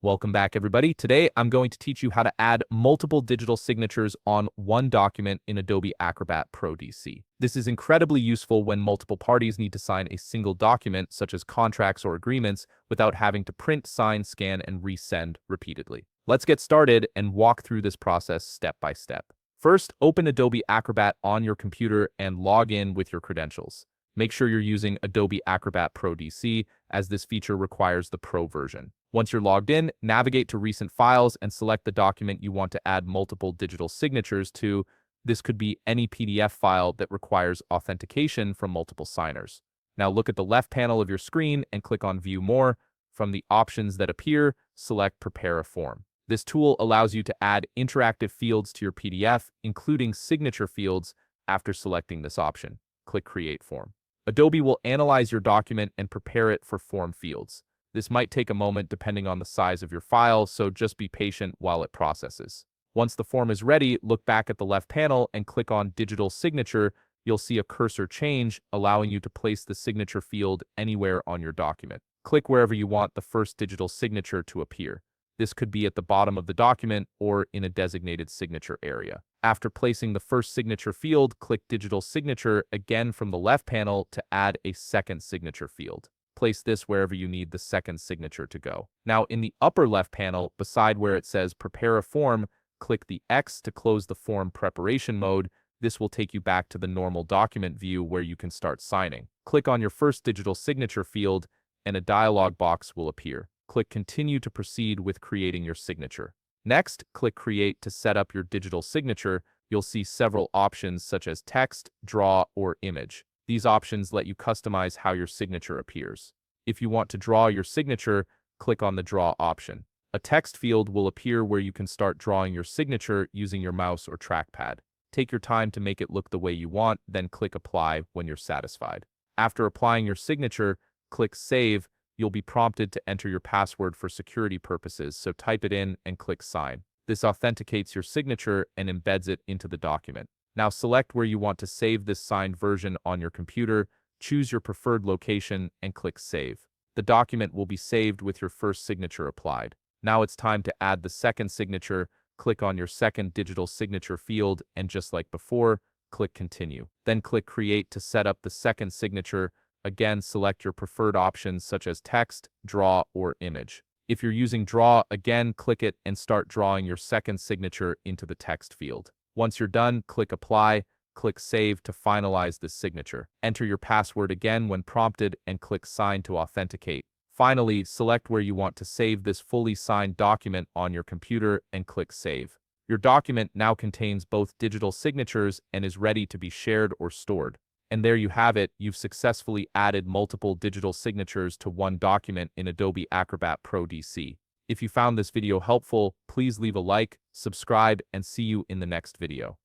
Welcome back, everybody. Today, I'm going to teach you how to add multiple digital signatures on one document in Adobe Acrobat Pro DC. This is incredibly useful when multiple parties need to sign a single document, such as contracts or agreements, without having to print, sign, scan, and resend repeatedly. Let's get started and walk through this process step by step. First, open Adobe Acrobat on your computer and log in with your credentials. Make sure you're using Adobe Acrobat Pro DC, as this feature requires the Pro version. Once you're logged in, navigate to Recent Files and select the document you want to add multiple digital signatures to. This could be any PDF file that requires authentication from multiple signers. Now look at the left panel of your screen and click on View More. From the options that appear, select Prepare a Form. This tool allows you to add interactive fields to your PDF, including signature fields. After selecting this option, click Create Form. Adobe will analyze your document and prepare it for form fields. This might take a moment depending on the size of your file, so just be patient while it processes. Once the form is ready, look back at the left panel and click on Digital Signature. You'll see a cursor change, allowing you to place the signature field anywhere on your document. Click wherever you want the first digital signature to appear. This could be at the bottom of the document or in a designated signature area. After placing the first signature field, click Digital Signature again from the left panel to add a second signature field. Place this wherever you need the second signature to go. Now, in the upper left panel, beside where it says Prepare a Form, click the X to close the form preparation mode. This will take you back to the normal document view where you can start signing. Click on your first digital signature field, and a dialog box will appear. Click Continue to proceed with creating your signature. Next, click Create to set up your digital signature. You'll see several options such as text, draw, or image. These options let you customize how your signature appears. If you want to draw your signature, click on the Draw option. A text field will appear where you can start drawing your signature using your mouse or trackpad. Take your time to make it look the way you want, then click Apply when you're satisfied. After applying your signature, click Save. You'll be prompted to enter your password for security purposes, so type it in and click Sign. This authenticates your signature and embeds it into the document. Now select where you want to save this signed version on your computer, choose your preferred location, and click Save. The document will be saved with your first signature applied. Now it's time to add the second signature. Click on your second digital signature field, and just like before, click Continue. Then click Create to set up the second signature. Again, select your preferred options such as text, draw, or image. If you're using draw, again, click it and start drawing your second signature into the text field. Once you're done, click Apply, click Save to finalize this signature. Enter your password again when prompted and click Sign to authenticate. Finally, select where you want to save this fully signed document on your computer and click Save. Your document now contains both digital signatures and is ready to be shared or stored. And there you have it, you've successfully added multiple digital signatures to one document in Adobe Acrobat Pro DC. If you found this video helpful, please leave a like, subscribe, and see you in the next video.